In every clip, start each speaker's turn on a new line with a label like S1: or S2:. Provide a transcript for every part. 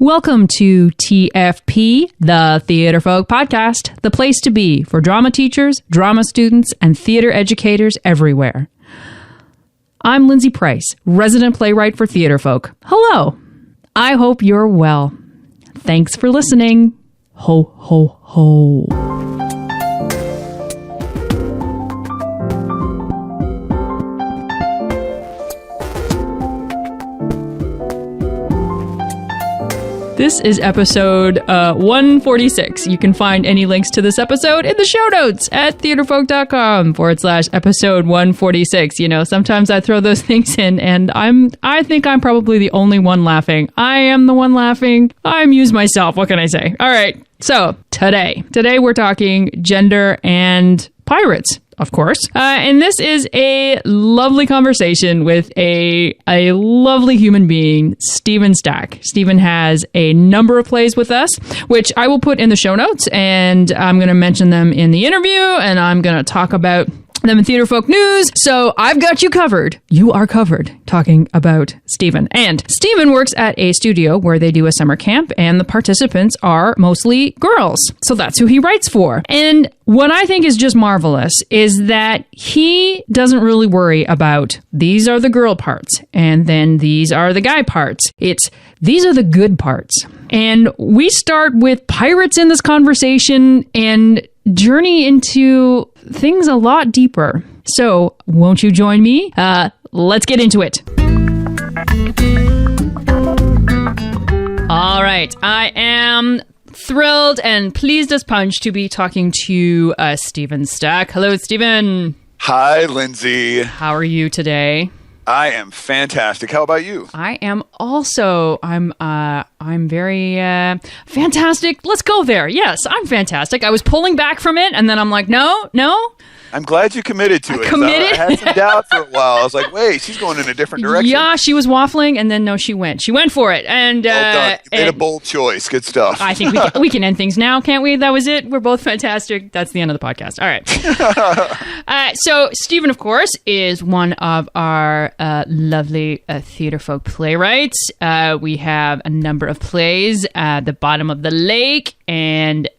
S1: Welcome to TFP, the Theater Folk Podcast, the place to be for drama teachers, drama students, and theater educators everywhere. I'm Lindsay Price, resident playwright for Theater Folk. Hello. I hope you're well. Thanks for listening. Ho, ho, ho. This is episode 146. You can find any links to this episode in the show notes at theaterfolk.com/episode 146. You know, sometimes I throw those things in and I think I'm probably the only one laughing. I am the one laughing. I amuse myself. What can I say? All right. So today we're talking gender and pirates, of course. And this is a lovely conversation with a lovely human being, Stephen Stack. Stephen has a number of plays with us, which I will put in the show notes, and I'm going to mention them in the interview, and I'm going to talk about them in Theater Folk News. So I've got you covered. You are covered talking about Stephen. And Stephen works at a studio where they do a summer camp, and the participants are mostly girls. So that's who he writes for. And what I think is just marvelous is that he doesn't really worry about these are the girl parts and then these are the guy parts. It's these are the good parts. And we start with pirates in this conversation and journey into things a lot deeper. So won't you join me? Let's get into it. All right. I am thrilled and pleased as punch to be talking to Stephen Stack. Hello, Stephen.
S2: Hi, Lindsay.
S1: How are you today?
S2: I am fantastic. How about you?
S1: I am also. I'm very fantastic. Let's go there. Yes, I'm fantastic. I was pulling back from it, and then I'm like, no.
S2: I'm glad you committed to it.
S1: Committed?
S2: I had some doubt for a while. I was like, wait, she's going in a different direction.
S1: Yeah, she was waffling, and then no, she went. She went for it, and
S2: well done. You made a bold choice. Good stuff.
S1: I think we can end things now, can't we? That was it. We're both fantastic. That's the end of the podcast. All right. So Stephen, of course, is one of our lovely Theater Folk playwrights. We have a number of plays, The Bottom of the Lake, and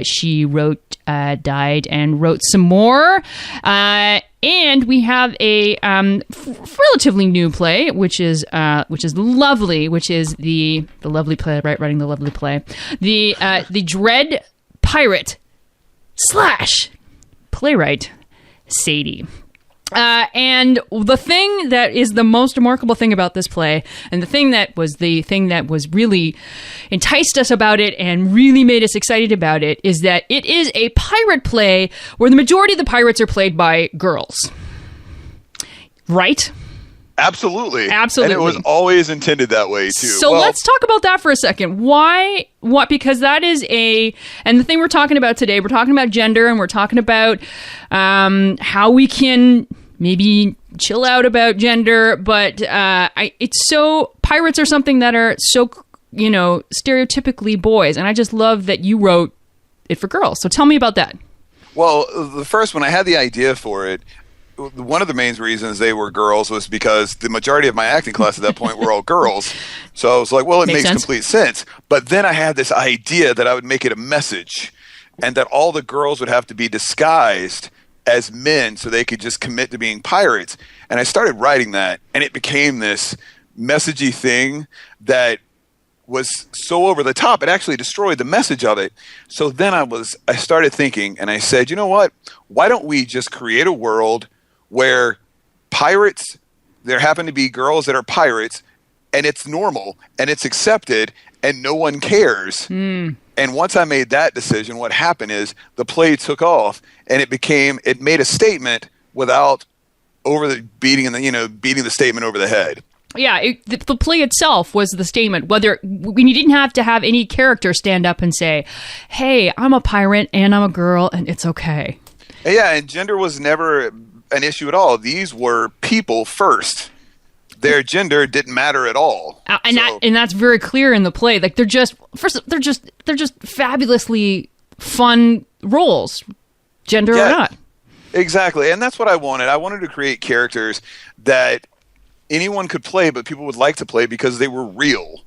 S1: she wrote, died, and wrote some more. And we have a relatively new play, which is lovely, which is the lovely playwright writing the lovely play, the Dread Pirate / playwright Sadie. And the thing that is the most remarkable thing about this play, and the thing that was really enticed us about it and really made us excited about it, is that it is a pirate play where the majority of the pirates are played by girls. Right?
S2: Absolutely. And it was always intended that way, too.
S1: So let's talk about that for a second. Why? What? Because that is and the thing we're talking about today, we're talking about gender, and we're talking about how we can maybe chill out about gender, but pirates are something that are so, stereotypically boys, and I just love that you wrote it for girls. So tell me about that.
S2: Well, the first, when I had the idea for it, one of the main reasons they were girls was because the majority of my acting class at that point were all girls. So I was like, well, it makes complete sense. But then I had this idea that I would make it a message and that all the girls would have to be disguised as men so they could just commit to being pirates. And I started writing that, and it became this messagey thing that was so over the top, it actually destroyed the message of it. So then I started thinking, and I said, you know what? Why don't we just create a world where pirates, there happen to be girls that are pirates, and it's normal, and it's accepted, and no one cares. And once I made that decision, what happened is the play took off, and it made a statement without beating the statement over the head.
S1: Yeah, the play itself was the statement. When you didn't have to have any character stand up and say, "Hey, I'm a pirate and I'm a girl, and it's okay."
S2: Yeah, and gender was never an issue at all. These were people first. Their gender didn't matter at all,
S1: and that's very clear in the play. Like they're just fabulously fun roles, gender or not.
S2: Exactly, and that's what I wanted. I wanted to create characters that anyone could play, but people would like to play because they were real.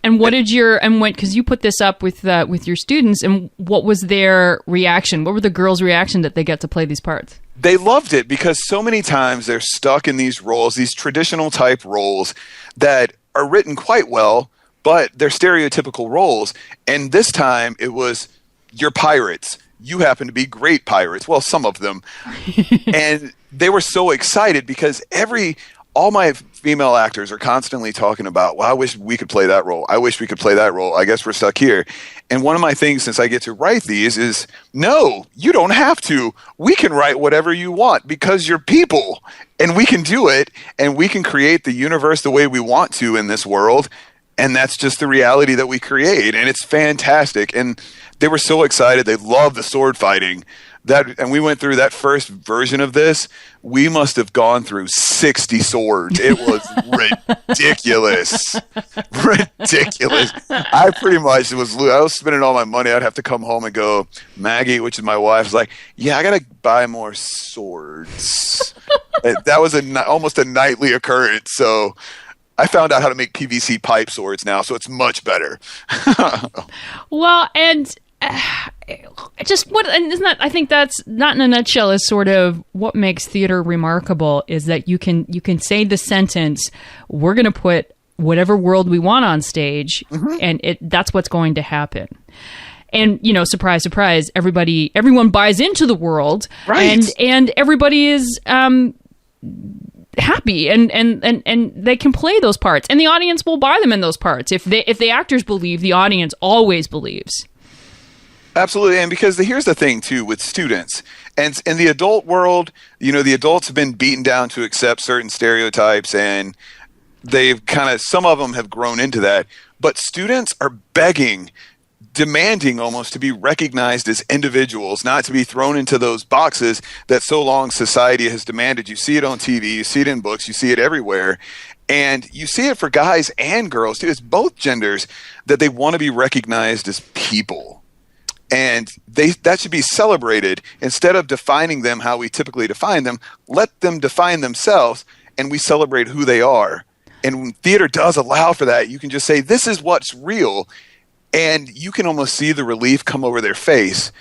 S1: And what did because you put this up with your students, and what was their reaction? What were the girls' reaction that they get to play these parts?
S2: They loved it because so many times they're stuck in these roles, these traditional type roles that are written quite well, but they're stereotypical roles. And this time it was, you're pirates. You happen to be great pirates. Well, some of them. And they were so excited because all my female actors are constantly talking about, well, I wish we could play that role. I wish we could play that role. I guess we're stuck here. And one of my things, since I get to write these, is no, you don't have to. We can write whatever you want because you're people, and we can do it, and we can create the universe the way we want to in this world. And that's just the reality that we create. And it's fantastic. And they were so excited. They loved the sword fighting. And we went through that first version of this. We must have gone through 60 swords. It was ridiculous. Ridiculous. I was spending all my money. I'd have to come home and go, Maggie, which is my wife, was like, yeah, I got to buy more swords. That was almost a nightly occurrence. So I found out how to make PVC pipe swords now, so it's much better.
S1: Well, and I think that's not in a nutshell is sort of what makes theater remarkable is that you can say the sentence, we're going to put whatever world we want on stage, and that's what's going to happen. And, surprise, surprise, everyone buys into the world,
S2: right?
S1: And everybody is happy and they can play those parts, and the audience will buy them in those parts. If the actors believe, the audience always believes.
S2: Absolutely. And because here's the thing too with students, and in the adult world, the adults have been beaten down to accept certain stereotypes, and they've some of them have grown into that, but students are demanding almost to be recognized as individuals, not to be thrown into those boxes that so long society has demanded. You see it on TV, you see it in books, you see it everywhere. And you see it for guys and girls too. It's both genders that they want to be recognized as people. And that should be celebrated. Instead of defining them how we typically define them, let them define themselves and we celebrate who they are. And when theater does allow for that, you can just say, this is what's real. And you can almost see the relief come over their face.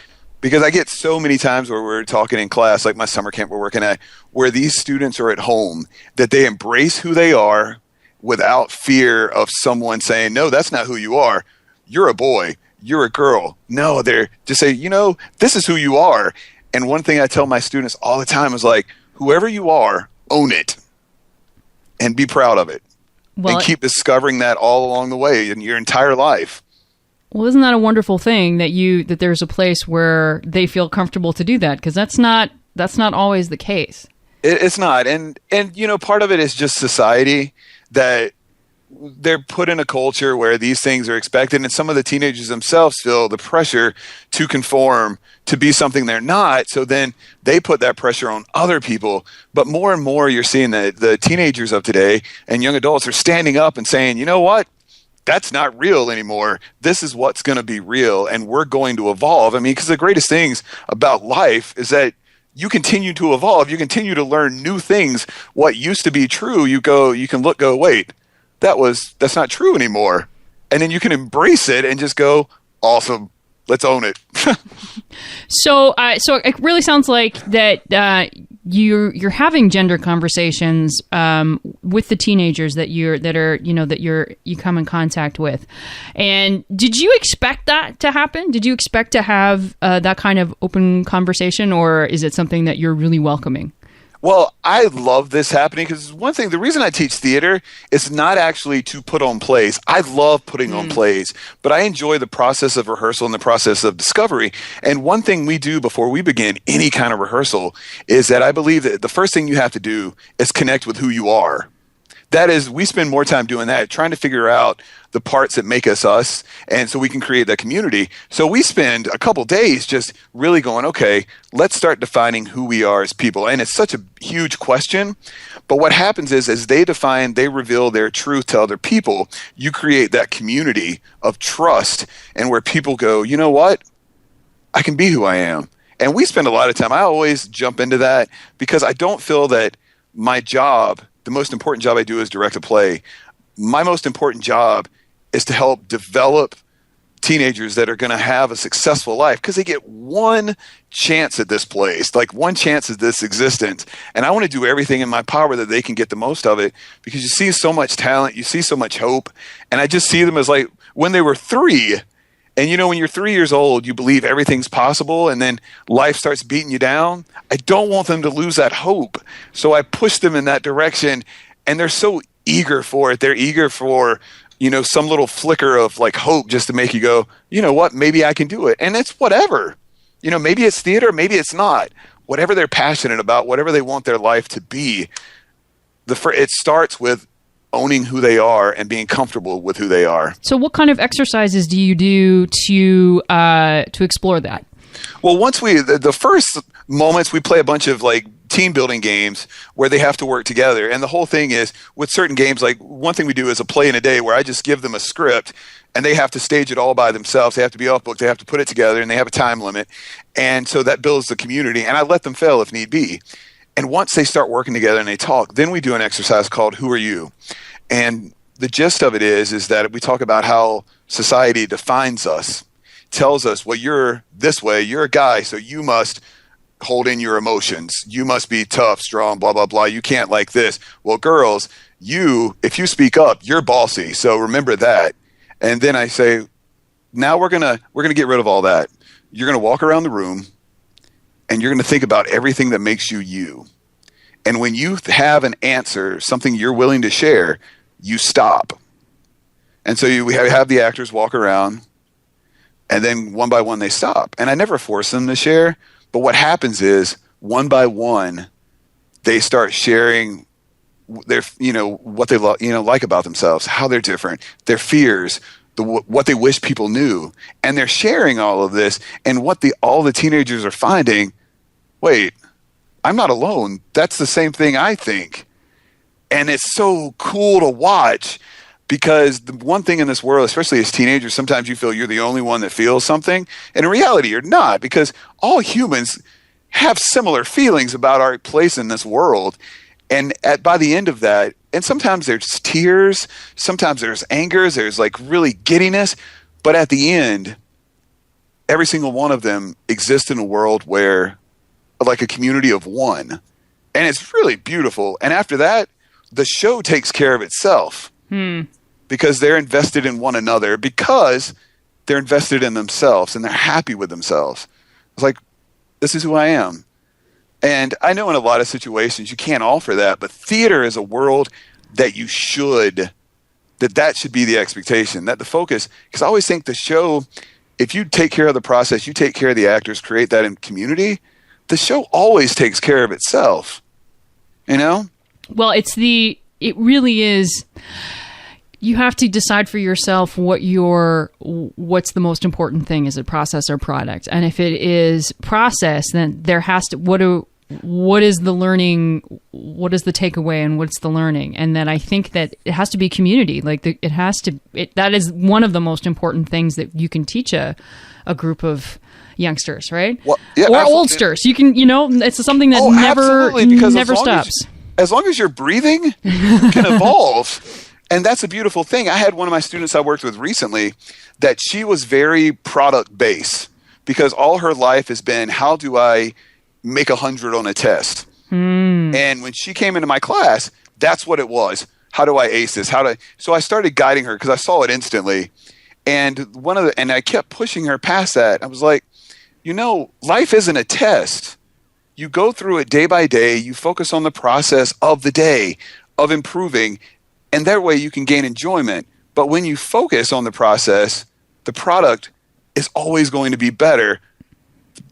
S2: Because I get so many times where we're talking in class, like my summer camp we're working at, where these students are at home, that they embrace who they are without fear of someone saying, no, that's not who you are. You're a boy. You're a girl. No, they're just say, this is who you are. And one thing I tell my students all the time is like, whoever you are, own it and be proud of it. And keep discovering that all along the way in your entire life.
S1: Well, isn't that a wonderful thing that there's a place where they feel comfortable to do that? Because that's not always the case.
S2: It's not. And part of it is just society, that they're put in a culture where these things are expected, and some of the teenagers themselves feel the pressure to conform, to be something they're not. So then they put that pressure on other people. But more and more you're seeing that the teenagers of today and young adults are standing up and saying, you know what? That's not real anymore. This is what's going to be real, and we're going to evolve. I mean, because the greatest things about life is that you continue to evolve. You continue to learn new things. What used to be true, you can go, wait, that's not true anymore. And then you can embrace it and just go, awesome, let's own it.
S1: So it really sounds like that you're having gender conversations with the teenagers that you come in contact with. And did you expect that to happen? Did you expect to have that kind of open conversation, or is it something that you're really welcoming?
S2: Well, I love this happening because one thing, the reason I teach theater is not actually to put on plays. I love putting on plays, but I enjoy the process of rehearsal and the process of discovery. And one thing we do before we begin any kind of rehearsal is that I believe that the first thing you have to do is connect with who you are. That is, we spend more time doing that, trying to figure out the parts that make us us, and so we can create that community. So we spend a couple days just really going, okay, let's start defining who we are as people. And it's such a huge question, but what happens is as they reveal their truth to other people, you create that community of trust, and where people go, you know what? I can be who I am. And we spend a lot of time, I always jump into that because I don't feel that my job, the most important job I do is direct a play. My most important job is to help develop teenagers that are going to have a successful life, because they get one chance at this place, like one chance at this existence. And I want to do everything in my power that they can get the most of it, because you see so much talent, you see so much hope. And I just see them as like when they were 3. And when you're 3 years old, you believe everything's possible, and then life starts beating you down. I don't want them to lose that hope. So I push them in that direction, and they're so eager for it. They're eager for some little flicker of like hope, just to make you go, you know what, maybe I can do it. And it's whatever, maybe it's theater, maybe it's not, whatever they're passionate about, whatever they want their life to be. It starts with owning who they are and being comfortable with who they are.
S1: So what kind of exercises do you do to explore that?
S2: Well, once the first moments, we play a bunch of like team building games where they have to work together. And the whole thing is, with certain games, like one thing we do is a play in a day where I just give them a script and they have to stage it all by themselves. They have to be off book. They have to put it together, and they have a time limit. And so that builds the community, and I let them fail if need be. And once they start working together and they talk, then we do an exercise called Who Are You? And the gist of it is that we talk about how society defines us, tells us, well, you're this way, you're a guy, so you must hold in your emotions. You must be tough, strong, blah, blah, blah. You can't like this. Well, girls, if you speak up, you're bossy. So remember that. And then I say, now we're going to get rid of all that. You're going to walk around the room and you're going to think about everything that makes you you. And when you have an answer, something you're willing to share, you stop. And so we have the actors walk around, and then one by one they stop. And I never force them to share. But what happens is, one by one, they start sharing their, what they like about themselves, how they're different, their fears, what they wish people knew, and they're sharing all of this. And what all the teenagers are finding, wait, I'm not alone. That's the same thing I think, and it's so cool to watch. Because the one thing in this world, especially as teenagers, sometimes you feel you're the only one that feels something. And in reality, you're not, because all humans have similar feelings about our place in this world. And by the end of that, and sometimes there's tears, sometimes there's anger, there's like really giddiness. But at the end, every single one of them exists in a world where, like a community of one. And it's really beautiful. And after that, the show takes care of itself. Because they're invested in one another, because they're invested in themselves and they're happy with themselves. It's like, this is who I am. And I know in a lot of situations you can't offer that, but theater is a world that that should be the expectation, that the focus, because I always think the show, if you take care of the process, you take care of the actors, create that in community, the show always takes care of itself. Well, it
S1: really is. You have to decide for yourself what's the most important thing. Is it process or product? And if it is process, then there has to, what is the learning? What is the takeaway, and what's the learning? And then I think that it has to be community. Like that is one of the most important things that you can teach a group of youngsters, right?
S2: Well, yeah,
S1: or oldsters. You can, it's something that never stops.
S2: As long as you're breathing, you can evolve. And that's a beautiful thing. I had one of my students I worked with recently that she was very product-based, because all her life has been, how do I make 100 on a test? And when she came into my class, that's what it was. How do I ace this? So I started guiding her, because I saw it instantly. And and I kept pushing her past that. I was like, life isn't a test. You go through it day by day. You focus on the process of the day, of improving. And that way you can gain enjoyment. But when you focus on the process, the product is always going to be better.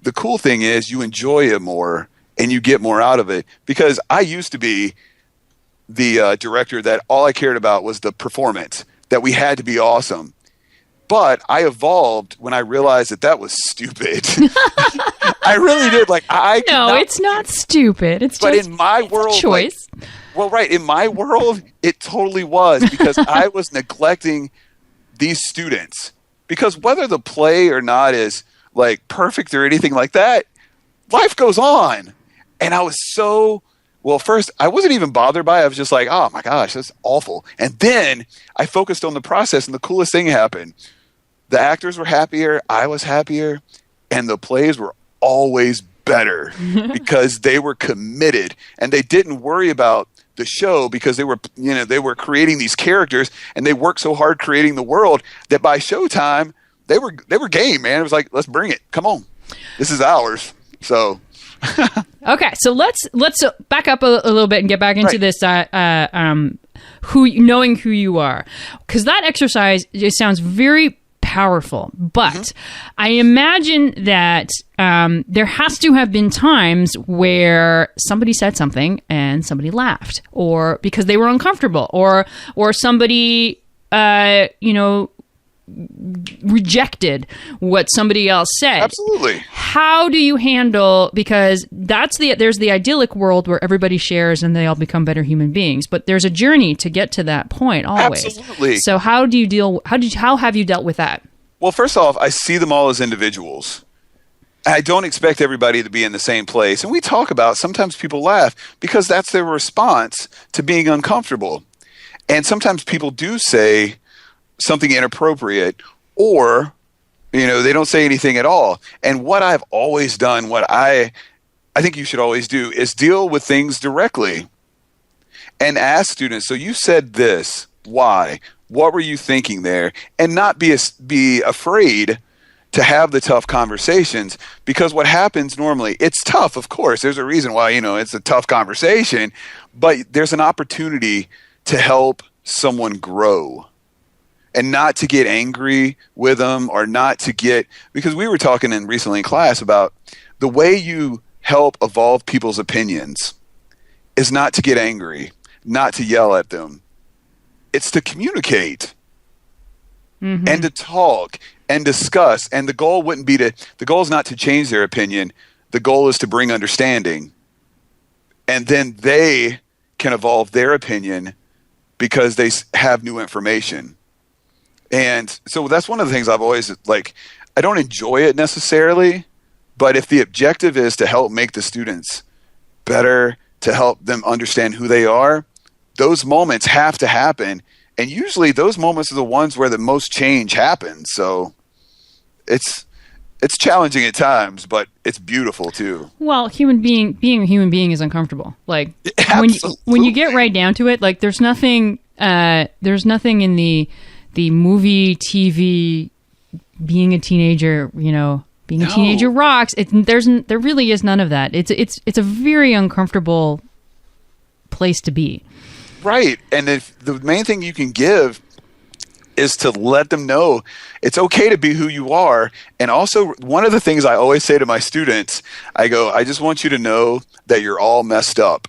S2: The cool thing is you enjoy it more and you get more out of it. Because I used to be the director that all I cared about was the performance, that we had to be awesome. But I evolved when I realized that was stupid. I really did.
S1: It's not stupid. It's just
S2: in my world,
S1: a choice.
S2: Well, right. In my world, it totally was, because I was neglecting these students. Because whether the play or not is like perfect or anything like that, life goes on. And I was so Well, first, I wasn't even bothered by it. I was just like, oh my gosh, that's awful. And then I focused on the process, and the coolest thing happened. The actors were happier, I was happier, and the plays were always better because they were committed, and they didn't worry about the show because they were creating these characters, and they worked so hard creating the world that by showtime, they were game, man. It was like, let's bring it. Come on. This is ours. So...
S1: Okay, so let's back up a little bit and get back into this knowing who you are, because that exercise just sounds very powerful. But I imagine that there has to have been times where somebody said something and somebody laughed, or because they were uncomfortable, or somebody rejected what somebody else said.
S2: Absolutely.
S1: How do you handle, because there's the idyllic world where everybody shares and they all become better human beings, but there's a journey to get to that point always.
S2: Absolutely.
S1: So how have you dealt with that?
S2: Well, first off, I see them all as individuals. I don't expect everybody to be in the same place. And we talk about, sometimes people laugh because that's their response to being uncomfortable. And sometimes people do say something inappropriate, or they don't say anything at all. And what I've always done, what I think you should always do, is deal with things directly and ask students, so you said this, why? What were you thinking there? And not be afraid to have the tough conversations, because what happens normally, it's tough, of course. There's a reason why, it's a tough conversation, but there's an opportunity to help someone grow. And not to get angry with them, or not to get, because we were talking recently in class about the way you help evolve people's opinions is not to get angry, not to yell at them. It's to communicate and to talk and discuss. And the goal is not to change their opinion. The goal is to bring understanding. And then they can evolve their opinion because they have new information. And so that's one of the things I've always, I don't enjoy it necessarily, but if the objective is to help make the students better, to help them understand who they are, those moments have to happen. And usually those moments are the ones where the most change happens. So it's challenging at times, but it's beautiful too.
S1: Well, being a human being is uncomfortable. When you get right down to it, there's nothing in the movie, TV, being a teenager, being a teenager rocks. There really is none of that. It's a very uncomfortable place to be.
S2: Right. And if the main thing you can give is to let them know it's okay to be who you are. And also, one of the things I always say to my students, I go, I just want you to know that you're all messed up.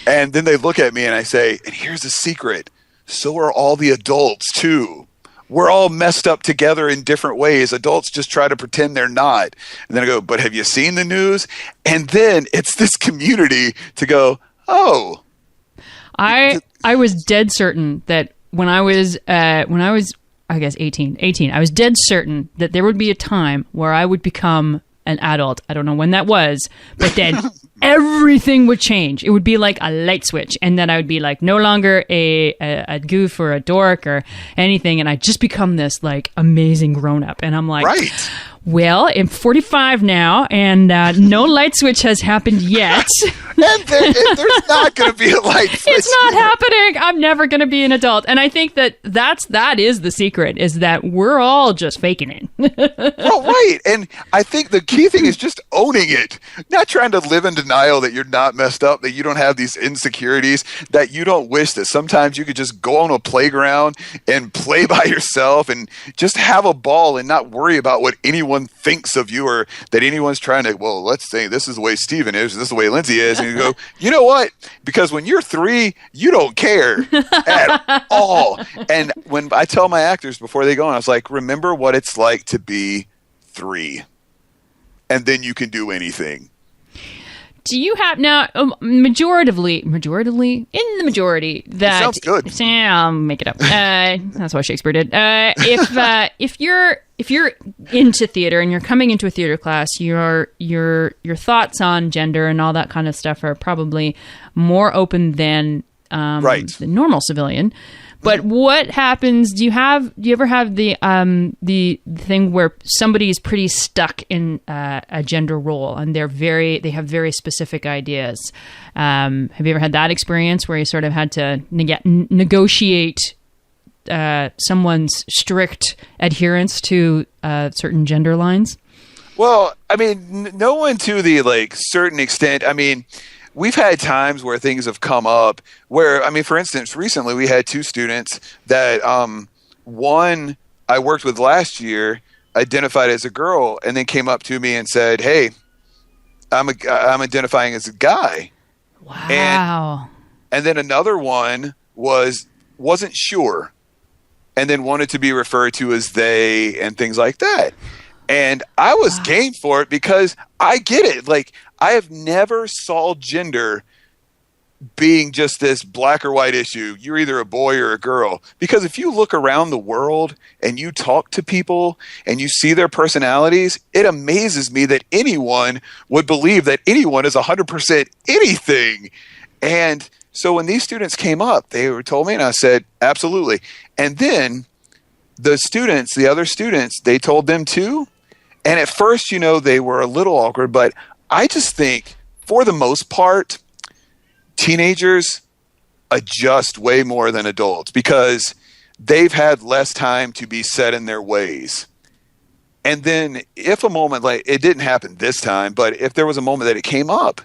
S2: And then they look at me and I say, and here's a secret. So are all the adults too. We're all messed up together in different ways. Adults just try to pretend they're not. And then I go, but have you seen the news? And then it's this community to go, oh.
S1: I was dead certain that when I was I guess 18, I was dead certain that there would be a time where I would become an adult. I don't know when that was, but then everything would change. It would be like a light switch, and then I would be no longer a goof or a dork or anything, and I'd just become this amazing grown up. And I'm like,
S2: right.
S1: Well, I'm 45 now, and no light switch has happened yet.
S2: And there's not going to be a light switch.
S1: It's not happening. I'm never going to be an adult. And I think that is the secret, is that we're all just faking it.
S2: Well, right. And I think the key thing is just owning it. Not trying to live in denial that you're not messed up, that you don't have these insecurities, that you don't wish that sometimes you could just go on a playground and play by yourself and just have a ball and not worry about what anyone thinks of you, or that anyone's trying to, well, let's say this is the way Steven is, this is the way Lindsay is. And you go, you know what? Because when you're 3, you don't care at all. And when I tell my actors before they go on, I was like, remember what it's like to be 3. And then you can do anything.
S1: Do you have now majoritively in the majority that
S2: sounds good.
S1: I'll make it up. That's what Shakespeare did. If if you're into theater and you're coming into a theater class, your thoughts on gender and all that kind of stuff are probably more open than the normal civilian. But what happens? Do you ever have the thing where somebody is pretty stuck in a gender role and they have very specific ideas? Have you ever had that experience where you sort of had to negotiate someone's strict adherence to certain gender lines?
S2: Well, I mean, no one to the certain extent. I mean, we've had times where things have come up where, I mean, for instance, recently we had two students that one I worked with last year identified as a girl and then came up to me and said, "Hey, I'm identifying as a guy."
S1: Wow.
S2: And then another one wasn't sure and then wanted to be referred to as they and things like that. And I was game for it because I get it. Like, I have never saw gender being just this black or white issue. You're either a boy or a girl. Because if you look around the world and you talk to people and you see their personalities, it amazes me that anyone would believe that anyone is 100% anything. And so when these students came up, they told me, and I said, absolutely. And then the other students, they told them too. And at first, they were a little awkward, but I just think for the most part, teenagers adjust way more than adults because they've had less time to be set in their ways. And then if a moment, like it didn't happen this time, but if there was a moment that it came up,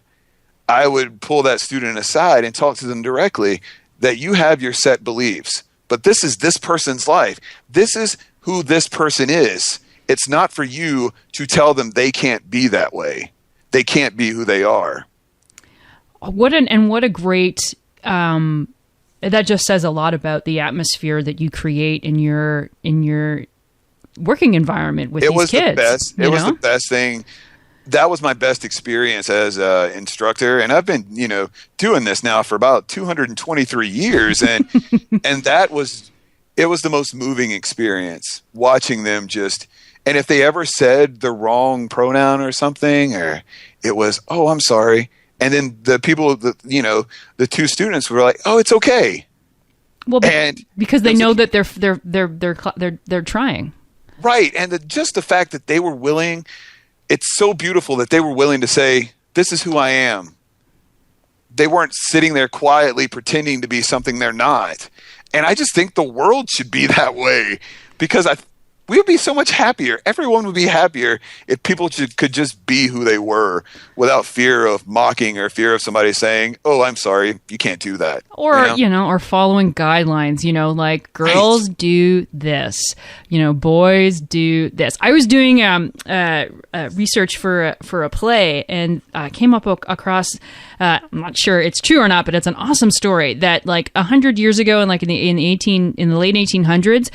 S2: I would pull that student aside and talk to them directly that you have your set beliefs, but this is this person's life. This is who this person is. It's not for you to tell them they can't be that way. They can't be who they are.
S1: What a great, that just says a lot about the atmosphere that you create in your working environment with these kids.
S2: It was the best thing. That was my best experience as an instructor. And I've been, doing this now for about 223 years. And, and it was the most moving experience watching them and if they ever said the wrong pronoun or something, or it was, "Oh, I'm sorry." And then the people, the two students were like, "Oh, it's okay."
S1: Well, because they know that they're trying.
S2: Right. And just the fact that they were willing, it's so beautiful that they were willing to say, "This is who I am." They weren't sitting there quietly pretending to be something they're not. And I just think the world should be that way because we would be so much happier. Everyone would be happier if people could just be who they were without fear of mocking or fear of somebody saying, "Oh, I'm sorry, you can't do that."
S1: Or, or following guidelines, like girls do this, boys do this. I was doing research for a play and came up across, I'm not sure it's true or not, but it's an awesome story that 100 years ago and in the late 1800s,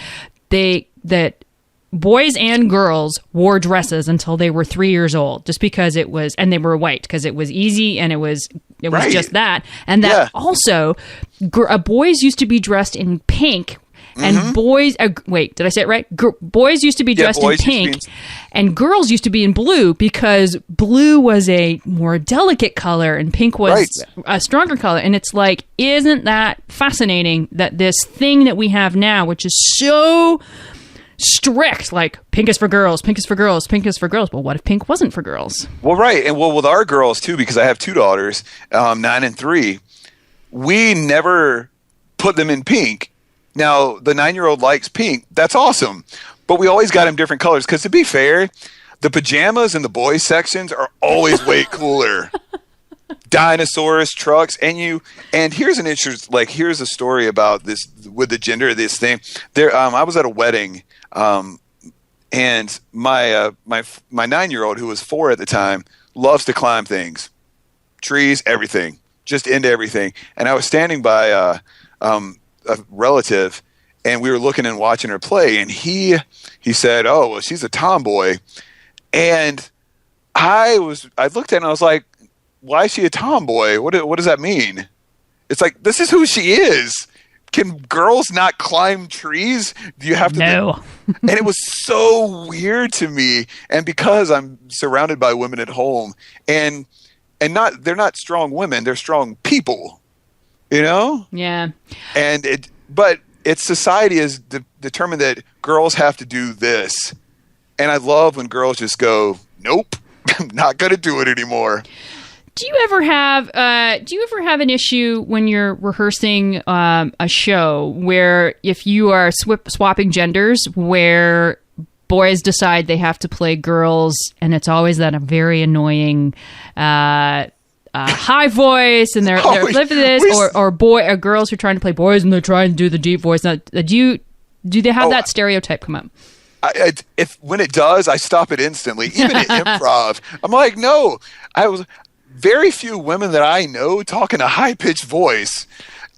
S1: that boys and girls wore dresses until they were 3 years old, just because and they were white because it was easy and it was right. Just that. And that also, boys used to be dressed in pink and boys, wait, did I say it right? Boys used to be dressed in pink and girls used to be in blue because blue was a more delicate color and pink was a stronger color. And it's isn't that fascinating that this thing that we have now, which is so strict, pink is for girls, pink is for girls, pink is for girls. Well, what if pink wasn't for girls?
S2: Well, right. And with our girls too, because I have two daughters, 9 and 3, we never put them in pink. Now, the 9-year-old likes pink. That's awesome. But we always got him different colors because, to be fair, the pajamas in the boys sections are always way cooler. Dinosaurs, trucks, and here's an interesting, here's a story about this with the gender of this thing. I was at a wedding, and my 9-year-old, who was 4 at the time, loves to climb things, trees, everything, just into everything. And I was standing by a relative, and we were looking and watching her play, and he said, "Oh, well, she's a tomboy," and I looked at it and I was like, "Why is she a tomboy? What does that mean?" It's this is who she is. can girls not climb trees? Do you have to?
S1: No.
S2: And it was so weird to me. And because I'm surrounded by women at home, and they're not strong women, they're strong people, you know?
S1: Yeah.
S2: But it's society is determined that girls have to do this. And I love when girls just go, nope, I'm not going to do it anymore.
S1: Do you ever have an issue when you're rehearsing a show where if you are swapping genders, where boys decide they have to play girls, and it's always that a very annoying high voice, and they're living this, or girls who are trying to play boys and they're trying to do the deep voice. Now, do they have that stereotype come up?
S2: When it does, I stop it instantly. Even at improv, I'm like, no. Very few women that I know talk in a high-pitched voice,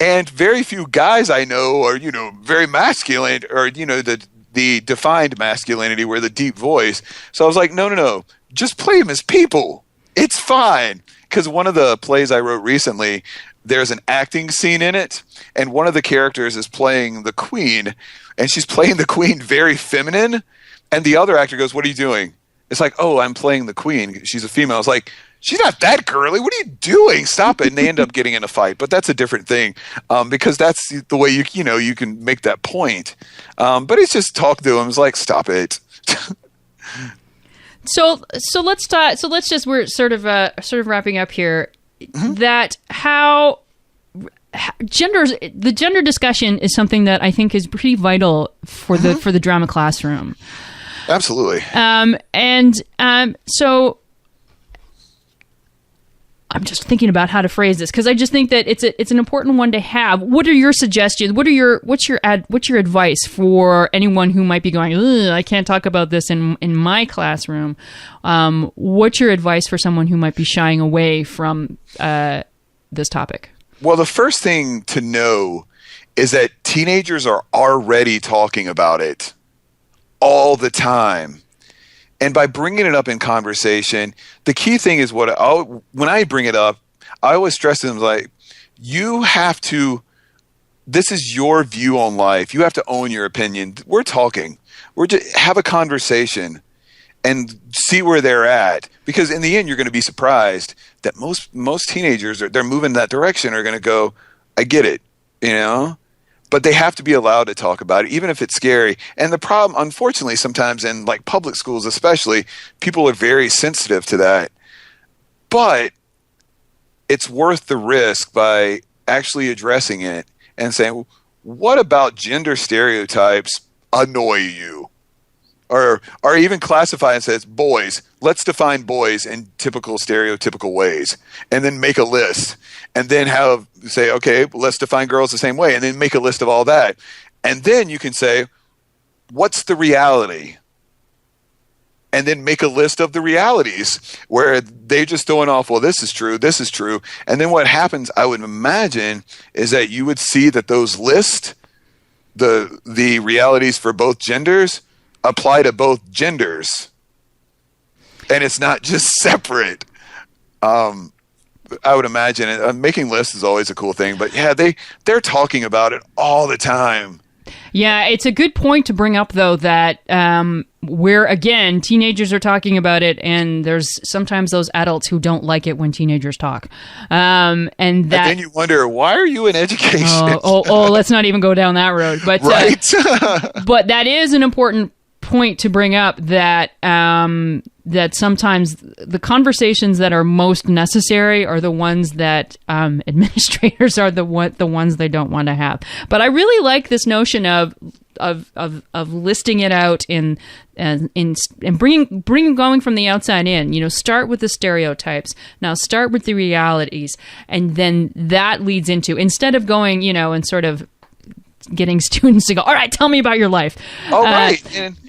S2: and very few guys I know are, very masculine, or, the defined masculinity where the deep voice. So I was like, no. Just play them as people. It's fine. Because one of the plays I wrote recently, there's an acting scene in it, and one of the characters is playing the queen, and she's playing the queen very feminine, and the other actor goes, what are you doing? It's like, oh, I'm playing the queen. She's a female. I was like, she's not that girly. What are you doing? Stop it. And they end up getting in a fight. But that's a different thing, because that's the way you can make that point. But it's just talk to them. It's like, stop it.
S1: So let's talk. So let's just, we're sort of wrapping up here. Mm-hmm. That how the gender discussion is something that I think is pretty vital for the drama classroom.
S2: Absolutely.
S1: So I'm just thinking about how to phrase this, because I just think that it's an important one to have. What are your suggestions? What's your advice for anyone who might be going, I can't talk about this in my classroom? What's your advice for someone who might be shying away from this topic?
S2: Well, the first thing to know is that teenagers are already talking about it all the time. And by bringing it up in conversation, the key thing is when I bring it up, I always stress to them, like, you have to, this is your view on life. You have to own your opinion. We're talking. Have a conversation and see where they're at. Because in the end, you're going to be surprised that most teenagers, they're moving in that direction, are going to go, I get it, But they have to be allowed to talk about it, even if it's scary. And the problem, unfortunately, sometimes in like public schools especially, people are very sensitive to that. But it's worth the risk by actually addressing it and saying, what about gender stereotypes annoy you? Or even classify and says, boys, let's define boys in typical stereotypical ways, and then make a list, and then say, okay, let's define girls the same way, and then make a list of all that. And then you can say, what's the reality? And then make a list of the realities where they're just throwing off, well, this is true. And then what happens, I would imagine, is that you would see that those lists, the realities for both genders, apply to both genders, and it's not just separate. I would imagine making lists is always a cool thing, but yeah, they're talking about it all the time.
S1: Yeah, it's a good point to bring up, though, that where, again, teenagers are talking about it, and there's sometimes those adults who don't like it when teenagers talk. And then
S2: you wonder, why are you in education?
S1: Let's not even go down that road. But,
S2: right.
S1: But that is an important point to bring up, that that sometimes the conversations that are most necessary are the ones that administrators are the ones they don't want to have. But I really like this notion of listing it out and bringing going from the outside in. Start with the stereotypes. Now start with the realities, and then that leads into, instead of going, and sort of getting students to go, all right, tell me about your life.
S2: Oh, right.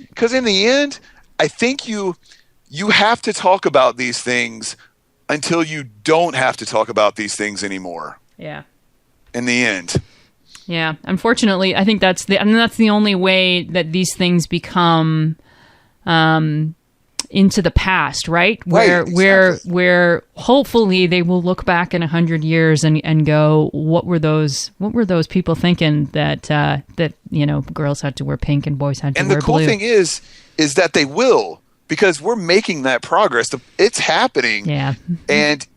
S2: Because in the end, I think you have to talk about these things until you don't have to talk about these things anymore.
S1: Yeah.
S2: In the end.
S1: Yeah. Unfortunately, I think that's the only way that these things become into the past, right? Where hopefully they will look back in 100 years and go, what were those people thinking that girls had to wear pink and boys had to wear blue?
S2: And the cool thing is that they will, because we're making that progress. It's happening.
S1: Yeah.
S2: And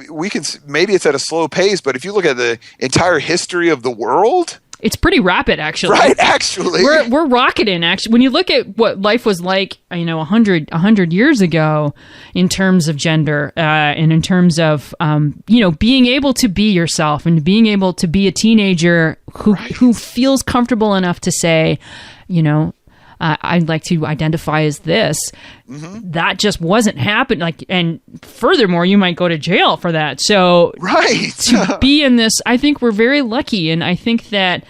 S2: we can, maybe it's at a slow pace, but if you look at the entire history of the world,
S1: it's pretty rapid, actually.
S2: Right, actually.
S1: We're rocketing, actually. When you look at what life was like, 100 years ago in terms of gender and in terms of, being able to be yourself and being able to be a teenager who feels comfortable enough to say, I'd like to identify as this. Mm-hmm. That just wasn't happening. And furthermore, you might go to jail for that. So to be in this, I think we're very lucky. And I think that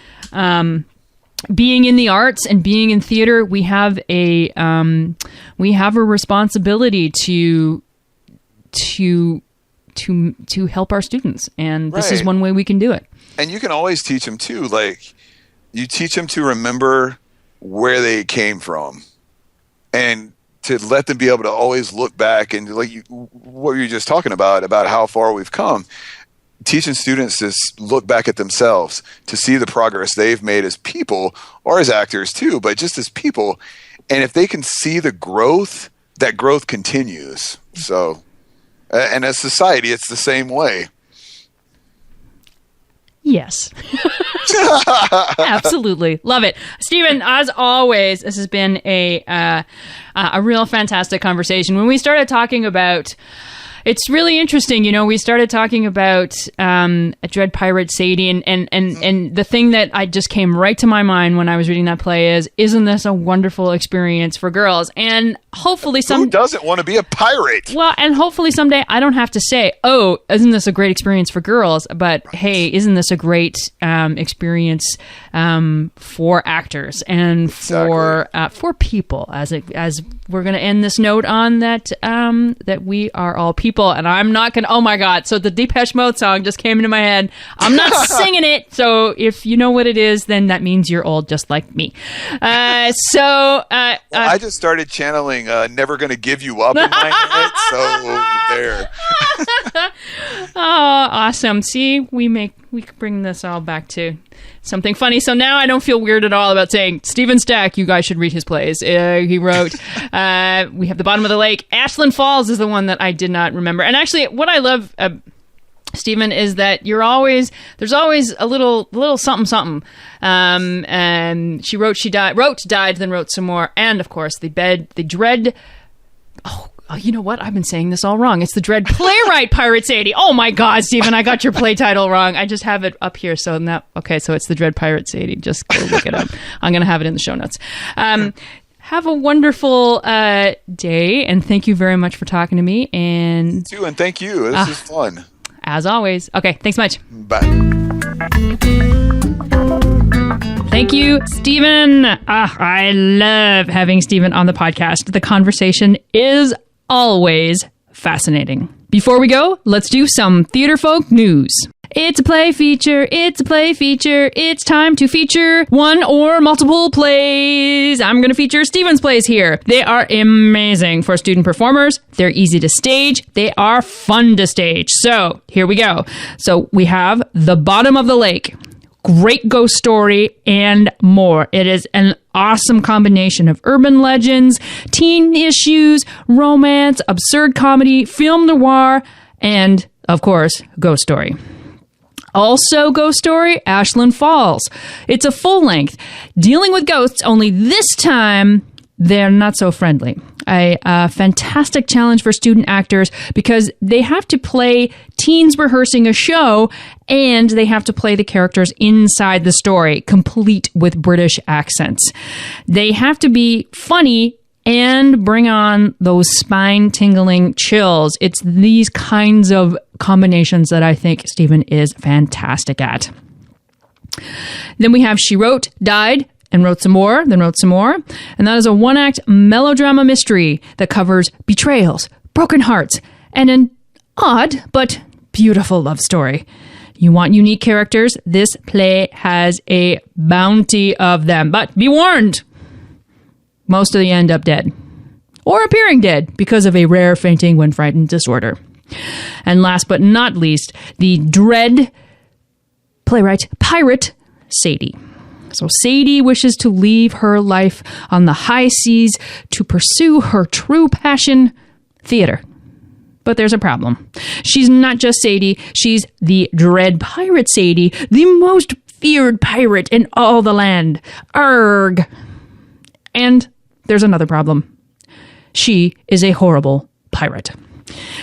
S1: being in the arts and being in theater, we have a responsibility to help our students. And this is one way we can do it.
S2: And you can always teach them too. Like, you teach them to remember where they came from, and to let them be able to always look back and what you were just talking about how far we've come. Teaching students to look back at themselves, to see the progress they've made as people, or as actors too, but just as people. And if they can see the growth, that growth continues. So, and as society, it's the same way.
S1: Yes. Absolutely. Love it. Stephen, as always, this has been a real fantastic conversation. When we started talking about, it's really interesting, we started talking about Dread Pirate Sadie, and the thing that I just came right to my mind when I was reading that play is, isn't this a wonderful experience for girls? And hopefully
S2: who doesn't want to be a pirate?
S1: Well, and hopefully someday I don't have to say, oh, isn't this a great experience for girls? But hey, isn't this a great experience for actors and for people? As we're going to end this note on that we are all people. And I'm not going to, oh my God. So the Depeche Mode song just came into my head. I'm not singing it. So if you know what it is, then that means you're old just like me. I
S2: just started channeling Never Gonna Give You Up in my head. So there.
S1: Oh, awesome. See, we bring this all back to something funny. So now I don't feel weird at all about saying, Stephen Stack, you guys should read his plays. He wrote, we have The Bottom of the Lake. Ashland Falls is the one that I did not remember. And actually, what I love, Stephen, is that there's always a little something. And she wrote, died, then wrote some more. And of course, the Dread, oh, you know what? I've been saying this all wrong. It's the Dread Playwright Pirate Sadie. Oh my God, Stephen, I got your play title wrong. I just have it up here. So it's the Dread Pirate Sadie. Just go look it up. I'm going to have it in the show notes. Have a wonderful day, and thank you very much for talking to me. And
S2: you too, and thank you. This is fun.
S1: As always. Okay, thanks much.
S2: Bye.
S1: Thank you, Stephen. I love having Stephen on the podcast. The conversation is always fascinating. Before we go, let's do some theater folk news. It's a play feature. It's a play feature. It's time to feature one or multiple plays. I'm going to feature Stephen's plays here. They are amazing for student performers. They're easy to stage. They are fun to stage. So here we go. So we have The Bottom of the Lake. Great ghost story and more. It is an awesome combination of urban legends, teen issues, romance, absurd comedy, film noir, and, of course, ghost story. Also ghost story, Ashland Falls. It's a full length, dealing with ghosts, only this time they're not so friendly. A fantastic challenge for student actors because they have to play teens rehearsing a show and they have to play the characters inside the story, complete with British accents. They have to be funny and bring on those spine-tingling chills. It's these kinds of combinations that I think Stephen is fantastic at. Then we have She Wrote, Died, and Wrote Some More, then Wrote Some More. And that is a one-act melodrama mystery that covers betrayals, broken hearts, and an odd but beautiful love story. You want unique characters? This play has a bounty of them. But be warned, most of you end up dead. or appearing dead because of a rare fainting when frightened disorder. And last but not least, the dread playwright pirate Sadie. So Sadie wishes to leave her life on the high seas to pursue her true passion, theater. But there's a problem. She's not just Sadie, she's the dread pirate Sadie, the most feared pirate in all the land. Arrgh. And there's another problem. She is a horrible pirate.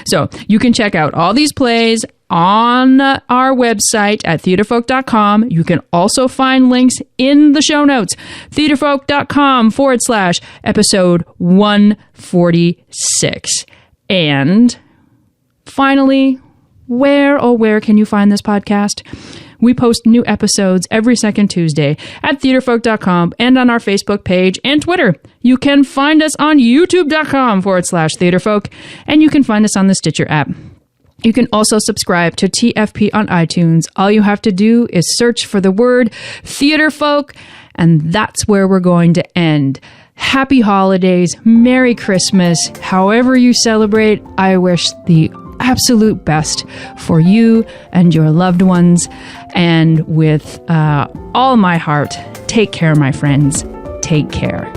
S1: So you can check out all these plays on our website at theaterfolk.com. You can also find links in the show notes. theaterfolk.com/episode 146. And finally, where can you find this podcast? We post new episodes every second Tuesday at theaterfolk.com and on our Facebook page and Twitter. You can find us on youtube.com/theaterfolk, and you can find us on the Stitcher app. You can also subscribe to TFP on iTunes. All you have to do is search for the word Theaterfolk, and that's where we're going to end. Happy holidays, Merry Christmas, however you celebrate. I wish the absolute best for you and your loved ones. And with all my heart, take care, my friends. Take care.